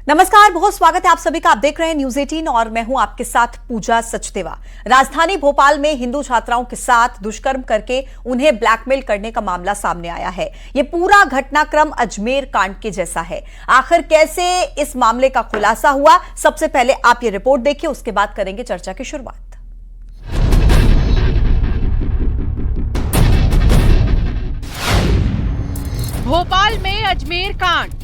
नमस्कार, बहुत स्वागत है आप सभी का। आप देख रहे हैं न्यूज 18 और मैं हूं आपके साथ पूजा सचदेवा। राजधानी भोपाल में हिंदू छात्राओं के साथ दुष्कर्म करके उन्हें ब्लैकमेल करने का मामला सामने आया है। यह पूरा घटनाक्रम अजमेर कांड के जैसा है। आखिर कैसे इस मामले का खुलासा हुआ, सबसे पहले आप ये रिपोर्ट देखिए, उसके बाद करेंगे चर्चा की शुरुआत। भोपाल में अजमेर कांड।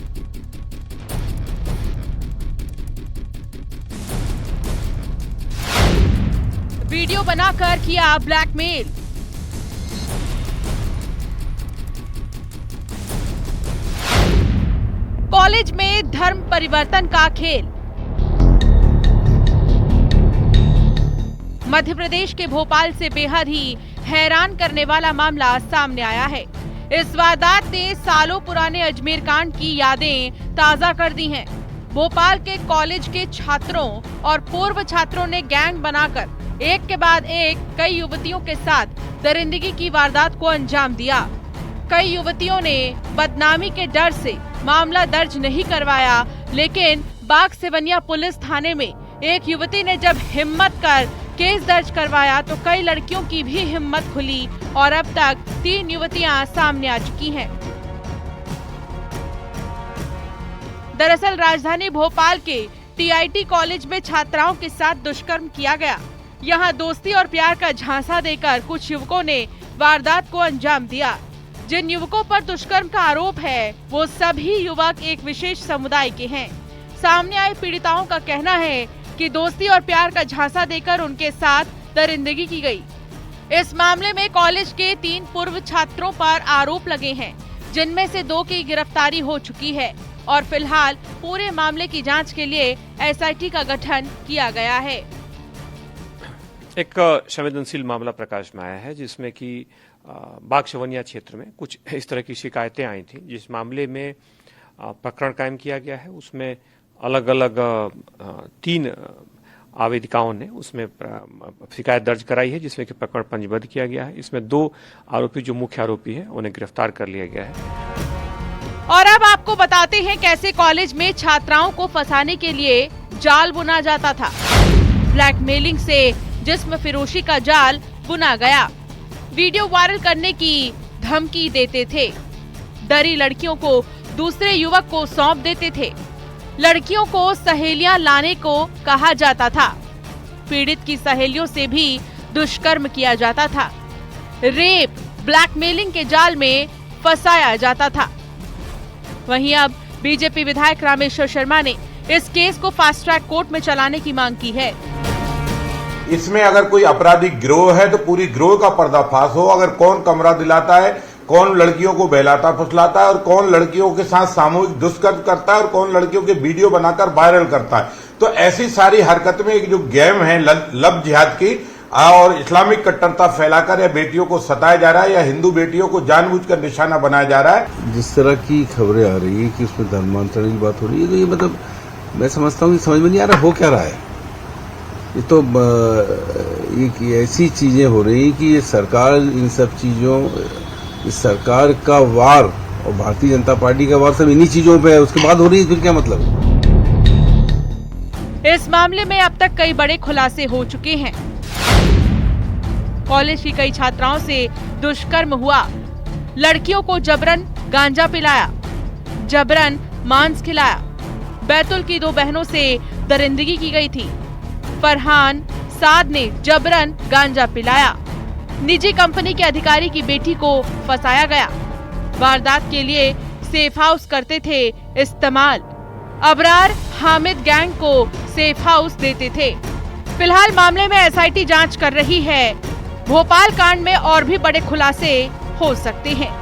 वीडियो बनाकर किया ब्लैकमेल। कॉलेज में धर्म परिवर्तन का खेल। मध्य प्रदेश के भोपाल से बेहद ही हैरान करने वाला मामला सामने आया है। इस वारदात ने सालों पुराने अजमेर कांड की यादें ताजा कर दी हैं। भोपाल के कॉलेज के छात्रों और पूर्व छात्रों ने गैंग बनाकर एक के बाद एक कई युवतियों के साथ दरिंदगी की वारदात को अंजाम दिया। कई युवतियों ने बदनामी के डर से मामला दर्ज नहीं करवाया, लेकिन बाग सिवनिया पुलिस थाने में एक युवती ने जब हिम्मत कर केस दर्ज करवाया तो कई लड़कियों की भी हिम्मत खुली और अब तक 3 युवतियां सामने आ चुकी हैं। दरअसल राजधानी भोपाल के टीआईटी कॉलेज में छात्राओं के साथ दुष्कर्म किया गया। यहाँ दोस्ती और प्यार का झांसा देकर कुछ युवकों ने वारदात को अंजाम दिया। जिन युवकों पर दुष्कर्म का आरोप है वो सभी युवक एक विशेष समुदाय के हैं। सामने आए पीड़िताओं का कहना है कि दोस्ती और प्यार का झांसा देकर उनके साथ दरिंदगी की गई। इस मामले में कॉलेज के 3 पूर्व छात्रों पर आरोप लगे हैं, जिनमें से 2 की गिरफ्तारी हो चुकी है और फिलहाल पूरे मामले की जांच के लिए एसआईटी का गठन किया गया है। एक संवेदनशील मामला प्रकाश में आया है, जिसमें कि बाग सिवनिया क्षेत्र में कुछ इस तरह की शिकायतें आई थी। जिस मामले में प्रकरण कायम किया गया है उसमें अलग अलग 3 आवेदिकाओं ने उसमें शिकायत दर्ज कराई है, जिसमें कि प्रकरण पंजीबद्ध किया गया है। इसमें 2 आरोपी जो मुख्य आरोपी है उन्हें गिरफ्तार कर लिया गया है। और अब आपको बताते हैं कैसे कॉलेज में छात्राओं को फंसाने के लिए जाल बुना जाता था। ब्लैकमेलिंग से जिस्म फिरोशी का जाल बुना गया। वीडियो वायरल करने की धमकी देते थे। डरी लड़कियों को दूसरे युवक को सौंप देते थे। लड़कियों को सहेलियां लाने को कहा जाता था। पीड़ित की सहेलियों से भी दुष्कर्म किया जाता था। रेप, ब्लैकमेलिंग के जाल में फंसाया जाता था। वहीं अब बीजेपी विधायक रामेश्वर शर्मा ने इस केस को फास्ट ट्रैक कोर्ट में चलाने की मांग की है। इसमें अगर कोई आपराधिक गिरोह है तो पूरी गिरोह का पर्दाफाश हो। अगर कौन कमरा दिलाता है, कौन लड़कियों को बहलाता फुसलाता है और कौन लड़कियों के साथ सामूहिक दुष्कर्म करता है और कौन लड़कियों के वीडियो बनाकर वायरल करता है, तो ऐसी सारी हरकत में एक जो गेम है लव जिहाद की और इस्लामिक कट्टरता फैलाकर या बेटियों को सताया जा रहा है या हिंदू बेटियों को जानबूझकर निशाना बनाया जा रहा है। जिस तरह की खबरें आ रही है कि उसमें धर्मांतरण की बात हो रही है, तो ये मतलब मैं समझता हूँ कि समझ में नहीं आ रहा हो क्या रहा है। ये तो ये ऐसी चीजें हो रही कि ये सरकार इन सब चीजों, इस सरकार का वार और भारतीय जनता पार्टी का वार सब इन्हीं चीजों पे है, उसके बाद हो रही है, फिर क्या मतलब। इस मामले में अब तक कई बड़े खुलासे हो चुके हैं। कॉलेज की कई छात्राओं से दुष्कर्म हुआ। लड़कियों को जबरन गांजा पिलाया, जबरन मांस खिलाया। बैतुल की 2 बहनों से दरिंदगी की गई थी। फरहान साद ने जबरन गांजा पिलाया। निजी कंपनी के अधिकारी की बेटी को फंसाया गया। वारदात के लिए सेफ हाउस करते थे इस्तेमाल। अबरार हामिद गैंग को सेफ हाउस देते थे। फिलहाल मामले में एसआईटी जांच कर रही है। भोपाल कांड में और भी बड़े खुलासे हो सकते हैं।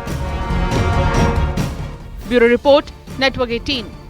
Bureau report, network 18।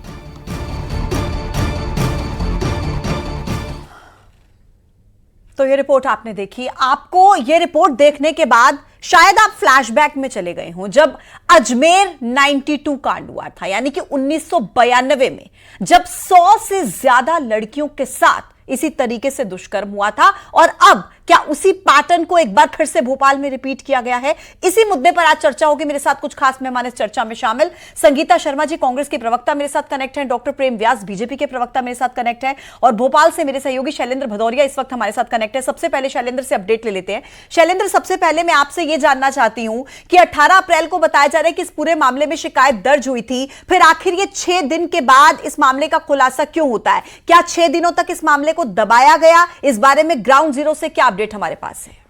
तो ये रिपोर्ट आपने देखी। आपको ये रिपोर्ट देखने के बाद शायद आप फ्लैशबैक में चले गए हों, जब अजमेर 92 कांड हुआ था, यानी कि 1992 में, जब 100 से ज्यादा लड़कियों के साथ इसी तरीके से दुष्कर्म हुआ था और अब क्या उसी पैटर्न को एक बार फिर से भोपाल में रिपीट किया गया है? इसी मुद्दे पर आज चर्चा होगी। मेरे साथ कुछ खास मेहमान इस चर्चा में शामिल। संगीता शर्मा जी कांग्रेस के प्रवक्ता मेरे साथ कनेक्ट हैं, डॉक्टर प्रेम व्यास बीजेपी के प्रवक्ता मेरे साथ कनेक्ट हैं, और भोपाल से मेरे सहयोगी शैलेंद्र भदौरिया इस वक्त हमारे साथ कनेक्ट है। सबसे पहले शैलेंद्र से अपडेट ले लेते हैं। शैलेंद्र, सबसे पहले मैं आपसे यह जानना चाहती हूं कि 18 अप्रैल को बताया जा रहा है कि इस पूरे मामले में शिकायत दर्ज हुई थी, फिर आखिर ये 6 दिन के बाद इस मामले का खुलासा क्यों होता है? क्या 6 दिनों तक इस मामले को दबाया गया? इस बारे में ग्राउंड जीरो से क्या अपडेट हमारे पास है?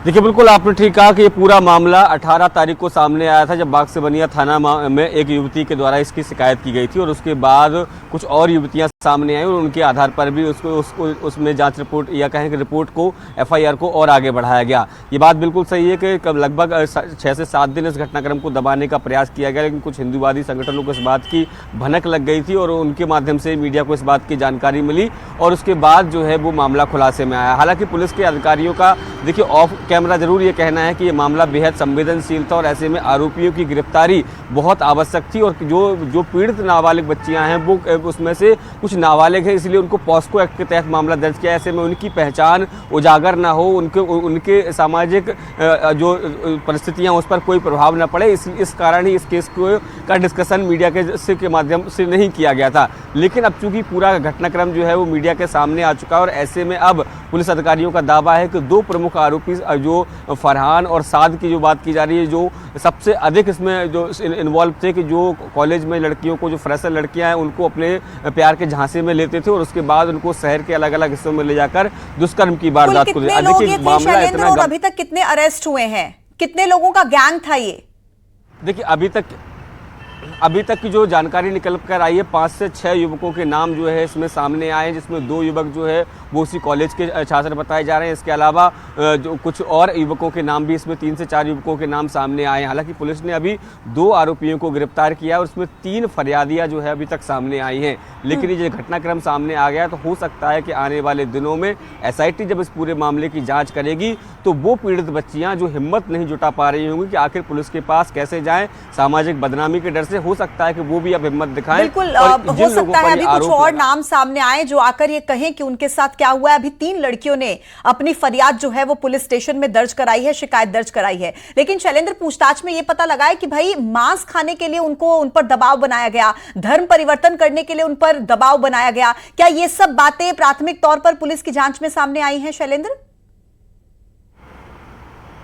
देखिए, बिल्कुल आपने ठीक कहा कि ये पूरा मामला 18 तारीख को सामने आया था, जब बाग सिवनिया थाना में एक युवती के द्वारा इसकी शिकायत की गई थी, और उसके बाद कुछ और युवतियां सामने आई और उनके आधार पर भी उसमें जांच रिपोर्ट या कहें कि रिपोर्ट को एफआईआर को और आगे बढ़ाया गया। ये बात बिल्कुल सही है कि लगभग 6 से 7 दिन इस घटनाक्रम को दबाने का प्रयास किया गया, लेकिन कुछ हिंदूवादी संगठनों को इस बात की भनक लग गई थी और उनके माध्यम से मीडिया को इस बात की जानकारी मिली, और उसके बाद जो है वो मामला खुलासे में आया। हालांकि पुलिस के अधिकारियों का देखिए ऑफ कैमरा जरूर ये कहना है कि ये मामला बेहद संवेदनशील था और ऐसे में आरोपियों की गिरफ्तारी बहुत आवश्यक थी, और जो पीड़ित नाबालिग बच्चियां हैं वो उसमें से कुछ नाबालिग है, इसलिए उनको पॉस्को एक्ट के तहत मामला दर्ज किया। ऐसे में उनकी पहचान उजागर ना हो, उनके सामाजिक जो परिस्थितियां उस पर कोई प्रभाव न पड़े, इस कारण ही इस केस का डिस्कशन मीडिया के माध्यम से नहीं किया गया था। लेकिन अब चूंकि पूरा घटनाक्रम जो है वो मीडिया के सामने आ चुका है, और ऐसे में अब पुलिस अधिकारियों का दावा है कि 2 प्रमुख आरोपी जो फरहान और साद की जो बात की जा रही है, जो सबसे अधिक इसमें जो इन्वॉल्व थे, कि जो कॉलेज में लड़कियों को, जो फ्रेशर लड़कियां हैं उनको अपने प्यार के झांसे में लेते थे और उसके बाद उनको शहर के अलग अलग हिस्सों में ले जाकर दुष्कर्म की वारदात को। और अभी तक कितने अरेस्ट हुए हैं? कितने लोगों का गैंग था ये? देखिए, अभी तक की जो जानकारी निकल कर आई है, 5 से 6 युवकों के नाम जो है इसमें सामने आए, जिसमें 2 युवक जो है वो उसी कॉलेज के छात्र बताए जा रहे हैं। इसके अलावा जो कुछ और युवकों के नाम भी, इसमें 3 से 4 युवकों के नाम सामने आए हैं। हालांकि पुलिस ने अभी 2 आरोपियों को गिरफ्तार किया और उसमें 3 फरियादियां जो है अभी तक सामने आई हैं। लेकिन ये घटनाक्रम सामने आ गया तो हो सकता है कि आने वाले दिनों में एसआईटी जब इस पूरे मामले की जाँच करेगी तो वो पीड़ित बच्चियाँ जो हिम्मत नहीं जुटा पा रही होंगी कि आखिर पुलिस के पास कैसे जाएं, सामाजिक बदनामी के डर से, हो सकता है कि वो भी अब हिम्मत दिखाएं। बिल्कुल, हो सकता है अभी कुछ और नाम सामने आए जो आकर ये कहें कि उनके साथ क्या हुआ है। अभी 3 लड़कियों ने अपनी फरियाद जो है वो पुलिस स्टेशन में दर्ज कराई है, शिकायत दर्ज कराई है। लेकिन शैलेंद्र, पूछताछ में ये पता लगा है कि भाई मांस खाने के लिए उन पर दबाव बनाया गया, धर्म परिवर्तन करने के लिए उन पर दबाव बनाया गया। क्या ये सब बातें प्राथमिक तौर पर पुलिस की जांच में सामने आई हैं शैलेंद्र?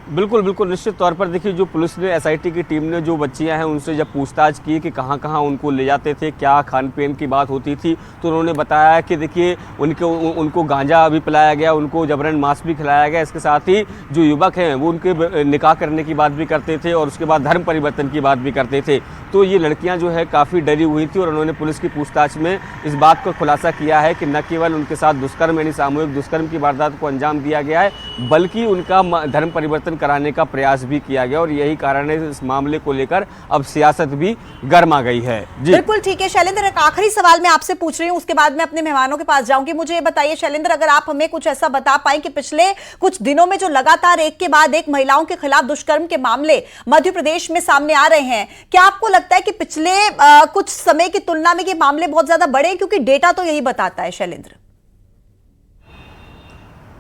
बिल्कुल निश्चित तौर पर देखिए, जो पुलिस ने, एसआईटी की टीम ने जो बच्चियां हैं उनसे जब पूछताछ की कि कहां उनको ले जाते थे, क्या खान पीन की बात होती थी, तो उन्होंने बताया कि देखिए उनको गांजा भी पिलाया गया, उनको जबरन मांस भी खिलाया गया। इसके साथ ही जो युवक हैं वो उनके निकाह करने की बात भी करते थे और उसके बाद धर्म परिवर्तन की बात भी करते थे। तो ये लड़कियां जो है काफ़ी डरी हुई थी और उन्होंने पुलिस की पूछताछ में इस बात को खुलासा किया है कि न केवल उनके साथ दुष्कर्म यानी सामूहिक दुष्कर्म की वारदात को अंजाम दिया गया है, बल्कि उनका धर्म परिवर्तन कराने का प्रयास भी किया गया, और यही कारण है इस मामले को लेकर अब सियासत भी गर्मा गई है। जी बिल्कुल ठीक है शैलेंद्र, एक आखिरी सवाल मैं आपसे पूछ रही हूं, उसके बाद मैं अपने मेहमानों के पास जाऊंगी। मुझे ये बताइए शैलेंद्र, अगर आप हमें कुछ ऐसा बता पाए कि पिछले कुछ दिनों में जो लगातार एक के बाद एक महिलाओं के खिलाफ दुष्कर्म के मामले मध्य प्रदेश में सामने आ रहे हैं, क्या आपको लगता है कि पिछले कुछ समय की तुलना में ये मामले बहुत ज्यादा बड़े? क्योंकि डेटा तो यही बताता है शैलेंद्र।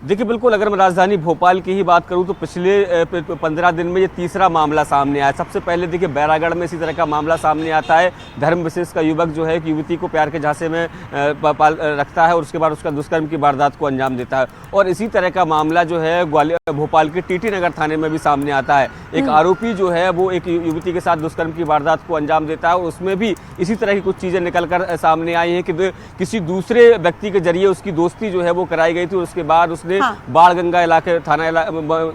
देखिए, बिल्कुल अगर मैं राजधानी भोपाल की ही बात करूं तो पिछले 15 दिन में ये तीसरा मामला सामने आया। सबसे पहले देखिए बैरागढ़ में इसी तरह का मामला सामने आता है। धर्म विशेष का युवक जो है युवती को प्यार के झांसे में रखता है और उसके बाद उसका दुष्कर्म की वारदात को अंजाम देता है। और इसी तरह का मामला जो है भोपाल के टीटी नगर थाने में भी सामने आता है। एक आरोपी जो है वो एक युवती के साथ दुष्कर्म की वारदात को अंजाम देता है और उसमें भी इसी तरह की कुछ चीज़ें निकल कर सामने आई हैं कि किसी दूसरे व्यक्ति के जरिए उसकी दोस्ती जो है वो कराई गई थी और उसके बाद उसने बाणगंगा थाना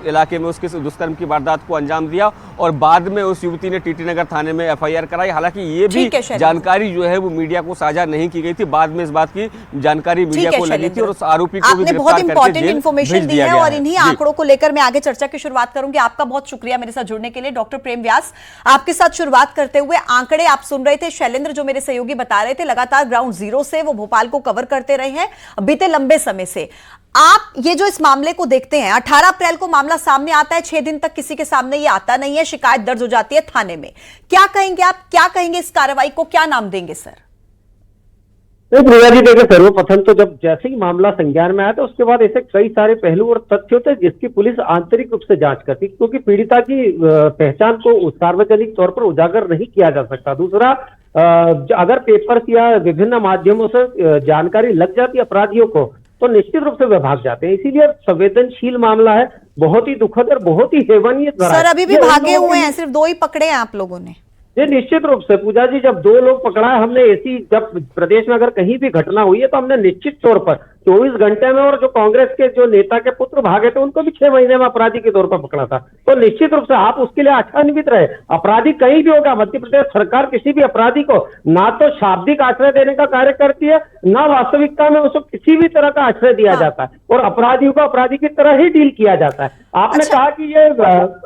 इलाके में उसके दुष्कर्म की वारदात को अंजाम दिया और बाद में उस युवती ने टीटी नगर थाने में एफआईआर कराई। हालांकि ये भी जानकारी जो है वो मीडिया को साझा नहीं की गई थी, बाद में इस बात की जानकारी मीडिया को लगी थी और उस आरोपी को भी गिरफ्तार करके जेल भेज दिया गया। और इन्हीं आंकड़ों को लेकर मैं आगे चर्चा की शुरुआत करूंगी। आपका बहुत शुक्रिया मेरे साथ जुड़ने के लिए। डॉक्टर प्रेम व्यास, आपके साथ शुरुआत करते हुए आंकड़े आप सुन रहे थे, शैलेंद्र जो मेरे सहयोगी बता रहे थे, लगातार ग्राउंड जीरो से वो भोपाल को कवर करते रहे हैं बीते लंबे समय से। आप ये जो इस मामले को देखते हैं, 18 अप्रैल को मामला सामने आता है, 6 दिन तक किसी के सामने ये आता नहीं है, शिकायत दर्ज हो जाती है थाने में। क्या कहेंगे आप, क्या कहेंगे इस कार्रवाई को, क्या नाम देंगे सर? नहीं प्रिया जी, देखिए सर्वप्रथम तो जब जैसे ही मामला संज्ञान में आया था उसके बाद ऐसे कई सारे पहलू और तथ्य होते हैं जिसकी पुलिस आंतरिक रूप से जांच करती, क्योंकि पीड़िता की पहचान को सार्वजनिक तौर पर उजागर नहीं किया जा सकता। दूसरा, अगर पेपर्स या विभिन्न माध्यमों से जानकारी लग जाती अपराधियों को तो निश्चित रूप से वे भाग जाते हैं। इसीलिए संवेदनशील मामला है, बहुत ही दुखद और बहुत ही हेवनीय। सर अभी भी भागे हुए हैं, सिर्फ 2 ही पकड़े हैं आप लोगों ने। ये निश्चित रूप से पूजा जी, जब 2 लोग पकड़ा है हमने, ऐसी जब प्रदेश में अगर कहीं भी घटना हुई है तो हमने निश्चित तौर पर 24 घंटे में, और जो कांग्रेस के जो नेता के पुत्र भागे थे उनको भी 6 महीने में अपराधी के तौर पर पकड़ा था। तो निश्चित रूप से आप उसके लिए आशान्वित रहे। अपराधी कहीं भी होगा, मध्य प्रदेश सरकार किसी भी अपराधी को ना तो शाब्दिक आश्रय देने का कार्य करती है, ना वास्तविकता में उसको किसी भी तरह का आश्रय दिया जाता है, और अपराधियों को अपराधी की तरह ही डील किया जाता है। आपने कहा कि ये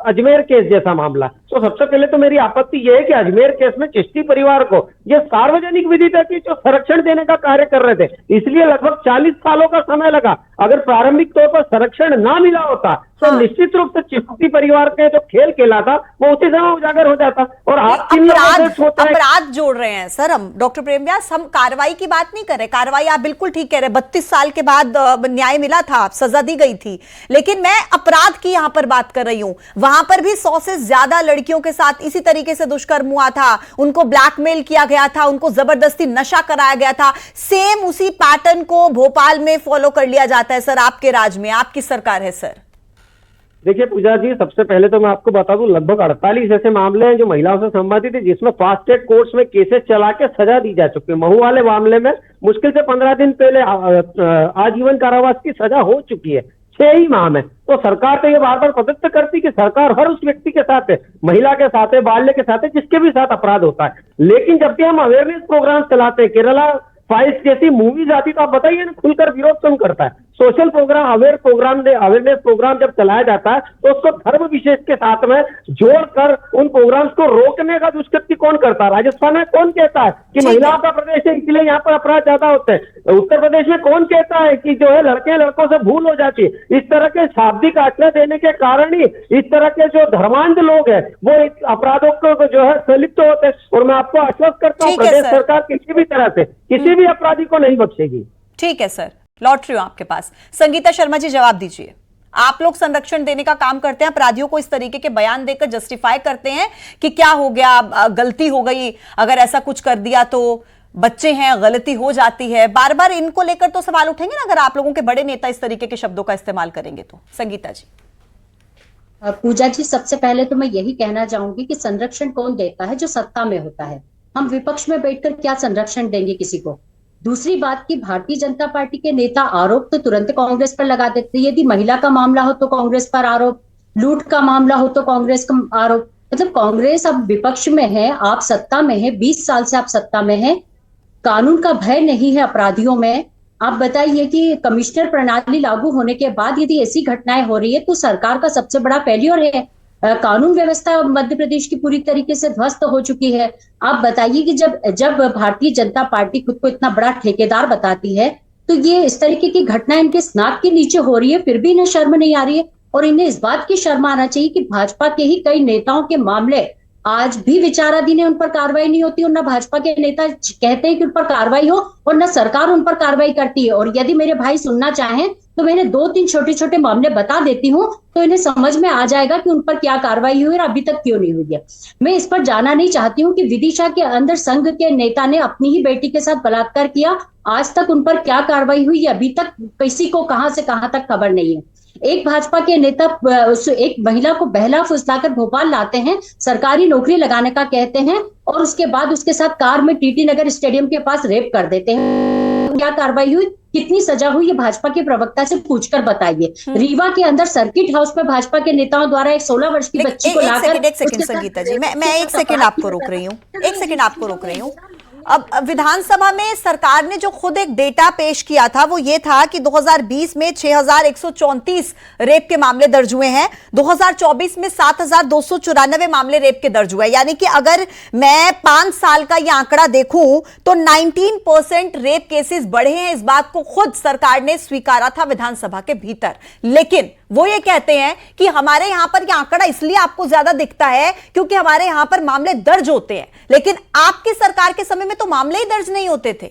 अजमेर केस जैसा मामला, तो सबसे पहले तो मेरी आपत्ति यह है कि अजमेर केस में चिश्ती परिवार को ये सार्वजनिक विदिता की जो संरक्षण देने का कार्य कर रहे थे, इसलिए लगभग 40 सालों का समय लगा। अगर प्रारंभिक तौर पर संरक्षण ना मिला होता तो निश्चित रूप से चिश्ती परिवार के जो खेल खेला था वो उसी समय उजागर हो जाता। और आप अपराध जोड़ रहे हैं सर हम, डॉक्टर प्रेम व्यास, हम कार्रवाई की बात नहीं कर रहे। कार्रवाई आप बिल्कुल ठीक कह रहे हैं, 32 साल के बाद न्याय मिला था, सजा दी गई थी, लेकिन मैं अपराध की यहां पर बात कर रही हूं। वहां पर भी 100 से ज्यादा लड़कियों के साथ इसी तरीके से दुष्कर्म हुआ था, उनको ब्लैकमेल किया गया था, उनको जबरदस्ती नशा कराया गया था। सेम उसी पैटर्न को भोपाल में फॉलो कर लिया जाता है सर आपके राज में, आपकी सरकार है सर। देखिए पूजा जी, सबसे पहले तो मैं आपको बता दूं, लगभग 48 ऐसे मामले हैं जो महिलाओं से संबंधित है जिसमें फास्ट ट्रैक कोर्ट्स में केसेस चला के सजा दी जा चुकी है। महू वाले मामले में मुश्किल से 15 दिन पहले आजीवन कारावास की सजा हो चुकी है, 6 ही माह में। तो सरकार तो ये बार बार प्रदत्त करती कि सरकार हर उस व्यक्ति के साथ है, महिला के साथ है, बाल्य के साथ है, जिसके भी साथ अपराध होता है। लेकिन जब भी हम अवेयरनेस प्रोग्राम चलाते हैं, केरला फाइल्स जैसी मूवीज आती तो आप बताइए ना, खुलकर विरोध कौन करता है? सोशल प्रोग्राम, अवेयरनेस प्रोग्राम जब चलाया जाता है तो उसको धर्म विशेष के साथ में जोड़कर उन प्रोग्राम्स को रोकने का दुष्कृत्य कौन करता है? राजस्थान में कौन कहता है कि महिलाओं का प्रदेश है इसलिए यहाँ पर अपराध ज्यादा होते हैं? उत्तर प्रदेश में कौन कहता है कि जो है लड़के लड़कों से भूल हो जाती है? इस तरह के शाब्दिक आश्रय देने के कारण ही इस तरह के जो धर्मांध लोग हैं वो अपराधों को जो है संलिप्त होते हैं। और मैं आपको आश्वस्त करता हूँ, प्रदेश सरकार किसी भी तरह से किसी भी अपराधी को नहीं बख्शेगी। ठीक है सर, लौट रही हूं आपके पास। संगीता शर्मा जी, जवाब दीजिए। आप लोग संरक्षण देने का काम करते हैं, अपराधियों को इस तरीके के बयान देकर जस्टिफाई करते हैं कि क्या हो गया, गलती हो गई, अगर ऐसा कुछ कर दिया तो बच्चे हैं, गलती हो जाती है। बार बार इनको लेकर तो सवाल उठेंगे ना, अगर आप लोगों के बड़े नेता इस तरीके के शब्दों का इस्तेमाल करेंगे तो। संगीता जी। पूजा जी, सबसे पहले तो मैं यही कहना चाहूंगी कि संरक्षण कौन देता है? जो सत्ता में होता है। हम विपक्ष में बैठकर क्या संरक्षण देंगे किसी को? दूसरी बात कि भारतीय जनता पार्टी के नेता आरोप तो तुरंत कांग्रेस पर लगा देते हैं। यदि महिला का मामला हो तो कांग्रेस पर आरोप, लूट का मामला हो तो कांग्रेस का आरोप। मतलब कांग्रेस अब विपक्ष में है, आप सत्ता में है, 20 साल से आप सत्ता में है, कानून का भय नहीं है अपराधियों में। आप बताइए कि कमिश्नर प्रणाली लागू होने के बाद यदि ऐसी घटनाएं हो रही है तो सरकार का सबसे बड़ा फेल्योर है। कानून व्यवस्था मध्य प्रदेश की पूरी तरीके से ध्वस्त हो चुकी है। आप बताइए कि जब भारतीय जनता पार्टी खुद को इतना बड़ा ठेकेदार बताती है तो ये इस तरीके की घटना इनके नाक के नीचे हो रही है, फिर भी इन्हें शर्म नहीं आ रही है। और इन्हें इस बात की शर्म आना चाहिए कि भाजपा के ही कई नेताओं के मामले आज भी विचाराधीन है, उन पर कार्रवाई नहीं होती, और न भाजपा के नेता कहते हैं कि उन पर कार्रवाई हो और न सरकार उन पर कार्रवाई करती है। और यदि मेरे भाई सुनना चाहें तो मैंने 2-3 छोटे छोटे मामले बता देती हूँ तो इन्हें समझ में आ जाएगा कि उन पर क्या कार्रवाई हुई और अभी तक क्यों नहीं हुई है। मैं इस पर जाना नहीं चाहती हूँ कि विदिशा के अंदर संघ के नेता ने अपनी ही बेटी के साथ बलात्कार किया, आज तक उन पर क्या कार्रवाई हुई, अभी तक किसी को कहां से कहां तक खबर नहीं है। एक भाजपा के नेता एक महिला को बहला फुसलाकर भोपाल लाते हैं, सरकारी नौकरी लगाने का कहते हैं, और उसके बाद उसके साथ कार में टीटी नगर स्टेडियम के पास रेप कर देते हैं। क्या कार्रवाई हुई, कितनी सजा हुई, ये भाजपा के प्रवक्ता से पूछकर बताइए। रीवा के अंदर सर्किट हाउस में भाजपा के नेताओं द्वारा एक 16 वर्ष की बच्ची को लाकर। एक सेकंड संगीता जी, मैं 1 सेकंड आपको रोक रही हूँ, 1 सेकंड आपको रोक रही हूँ। अब विधानसभा में सरकार ने जो खुद एक डेटा पेश किया था वो ये था कि 2020 में 6134 रेप के मामले दर्ज हुए हैं, 2024 में 7294 मामले रेप के दर्ज हुए। यानी कि अगर मैं 5 साल का ये आंकड़ा देखूं तो 19% रेप केसेस बढ़े हैं। इस बात को खुद सरकार ने स्वीकारा था विधानसभा के भीतर। लेकिन वो ये कहते हैं कि हमारे यहां पर यह आंकड़ा इसलिए आपको ज्यादा दिखता है क्योंकि हमारे यहां पर मामले दर्ज होते हैं, लेकिन आपकी सरकार के समय में तो मामले ही दर्ज नहीं होते थे।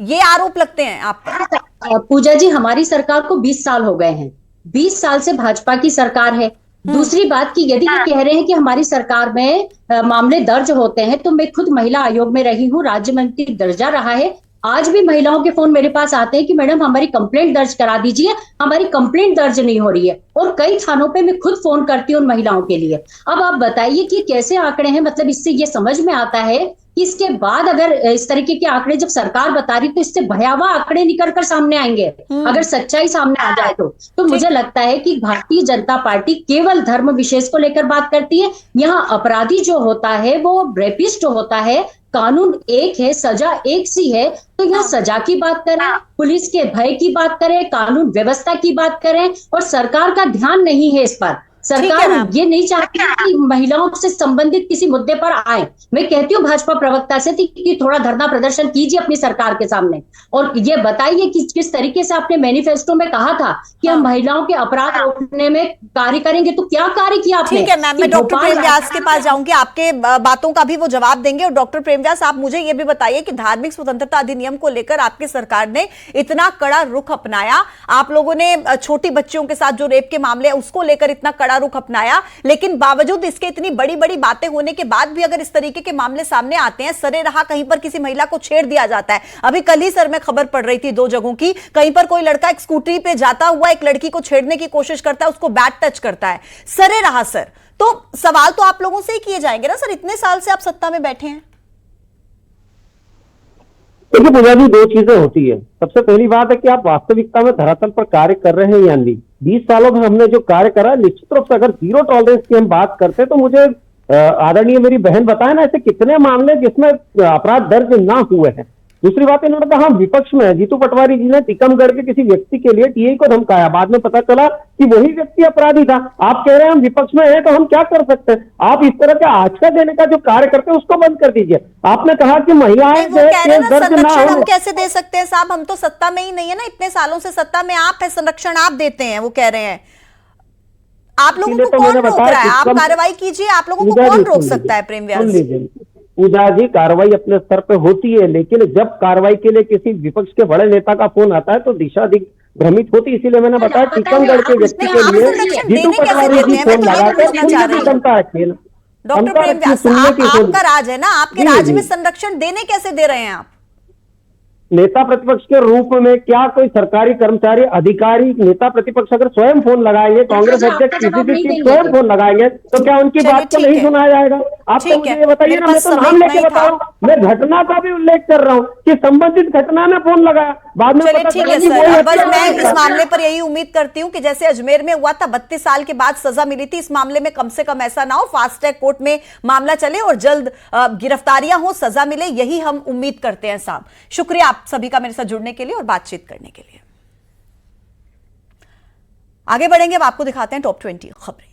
ये आरोप लगते हैं आप पर। पूजा जी, हमारी सरकार को 20 साल हो गए हैं, 20 साल से भाजपा की सरकार है। दूसरी बात कि यदि ये कह रहे हैं कि हमारी सरकार में मामले दर्ज होते हैं, तो मैं खुद महिला आयोग में रही हूँ, राज्य मंत्री दर्जा रहा है। आज भी महिलाओं के फोन मेरे पास आते हैं कि मैडम हमारी कंप्लेंट दर्ज करा दीजिए, हमारी कंप्लेंट दर्ज नहीं हो रही है। और कई थानों पे मैं खुद फोन करती हूँ उन महिलाओं के लिए। अब आप बताइए कि कैसे आंकड़े हैं, मतलब इससे ये समझ में आता है कि इसके बाद अगर इस तरीके के आंकड़े जब सरकार बता रही, तो इससे भयावह आंकड़े निकल कर सामने आएंगे अगर सच्चाई सामने आ जाए तो मुझे लगता है कि भारतीय जनता पार्टी केवल धर्म विशेष को लेकर बात करती है। यहाँ अपराधी जो होता है वो रेपिस्ट होता है, कानून एक है, सजा एक सी है। तो यहाँ सजा की बात करें, पुलिस के भय की बात करें, कानून व्यवस्था की बात करें, और सरकार का ध्यान नहीं है इस पर। सरकार ये नहीं चाहती कि महिलाओं से संबंधित किसी मुद्दे पर आए। मैं कहती हूँ भाजपा प्रवक्ता से कि थोड़ा धरना प्रदर्शन कीजिए अपनी सरकार के सामने और ये बताइए कि किस तरीके से आपने मैनिफेस्टो में कहा था कि हम महिलाओं के अपराध रोकने में कार्य करेंगे, तो क्या कार्य किया आपने? ठीक है मैम, मैं डॉक्टर प्रेम व्यास के पास जाऊंगी, आपके बातों का भी वो जवाब देंगे। और डॉक्टर प्रेम व्यास, आप मुझे ये भी बताइए कि धार्मिक स्वतंत्रता अधिनियम को लेकर आपकी सरकार ने इतना कड़ा रुख अपनाया, आप लोगों ने छोटी बच्चियों के साथ जो रेप के मामले है उसको लेकर इतना कड़ा रुख अपनाया, लेकिन बावजूद इसके इतनी बड़ी बड़ी बातें होने के बाद भी अगर इस तरीके के मामले सामने आते हैं, सरे रहा कहीं पर किसी महिला को छेड़ दिया जाता है। अभी कल ही सर में खबर पड़ रही थी 2 जगहों की, कहीं पर कोई लड़का एक स्कूटरी पे जाता हुआ एक लड़की को छेड़ने की कोशिश करता है, उसको बैट टच करता है, सरे रहा सर। तो सवाल तो आप लोगों से ही किए जाएंगे ना सर, इतने साल से आप सत्ता में बैठे हैं। देखिए पूजा जी, 2 चीजें होती है। सबसे पहली बात है कि आप वास्तविकता में धरातल पर कार्य कर रहे हैं या नहीं। 20 सालों में हमने जो कार्य करा, निश्चित रूप से अगर 0 टॉलरेंस की हम बात करते हैं, तो मुझे आदरणीय मेरी बहन बताए ना ऐसे कितने मामले जिसमें अपराध दर्ज ना हुए हैं। दूसरी बात इन्होंने कहा हम विपक्ष में है। जीतू पटवारी जी ने टीकमगढ़ के किसी व्यक्ति के लिए टीआई को धमकाया, बाद में पता चला कि वही व्यक्ति अपराधी था। आप कह रहे हैं हम विपक्ष में हैं, तो हम क्या कर सकते हैं? आप इस तरह का आचका देने का जो कार्य करते हैं उसको बंद कर दीजिए। आपने कहा कि महिलाएं हम कैसे दे सकते हैं साहब, हम तो सत्ता में ही नहीं है ना, इतने सालों से सत्ता में आप है, संरक्षण आप देते हैं, वो कह रहे हैं। आप लोगों को कौन रोक रहा है? आप कार्रवाई कीजिए, आप लोगों को कौन रोक सकता है? प्रेम व्यास पूजा जी, कार्रवाई अपने स्तर पे होती है, लेकिन जब कार्रवाई के लिए किसी विपक्ष के बड़े नेता का फोन आता है तो दिशा भ्रमित होती। इसीलिए मैंने बताया टीकमगढ़ के व्यक्ति के लिए जीतू पटवारी जी फोन लगाकर क्षमता रखिए ना। डॉक्टर प्रेम व्यास, आपका राज है ना, आपके राज्य में संरक्षण देने कैसे दे रहे हैं आप? नेता प्रतिपक्ष के रूप में क्या कोई सरकारी कर्मचारी, अधिकारी, नेता प्रतिपक्ष अगर स्वयं फोन लगाएंगे, कांग्रेस अध्यक्ष स्वयं फोन लगाएंगे, तो क्या उनकी बात को नहीं सुना जाएगा? आप तो मुझे ये बताइए ना, मैं तो नाम लेके बता रहा हूँ, मैं घटना का भी उल्लेख कर रहा हूँ कि संबंधित घटना में फोन लगाया, बाद में चलिए ठीक है सर। बस मैं इस मामले पर यही उम्मीद करती हूँ कि जैसे अजमेर में हुआ था, 32 साल के बाद सजा मिली थी, इस मामले में कम से कम ऐसा ना हो, फास्ट ट्रैक कोर्ट में मामला चले और जल्द गिरफ्तारियां हो, सजा मिले, यही हम उम्मीद करते हैं साहब। शुक्रिया आप सभी का मेरे साथ जुड़ने के लिए और बातचीत करने के लिए। आगे बढ़ेंगे, अब आपको दिखाते हैं टॉप 20 खबरें।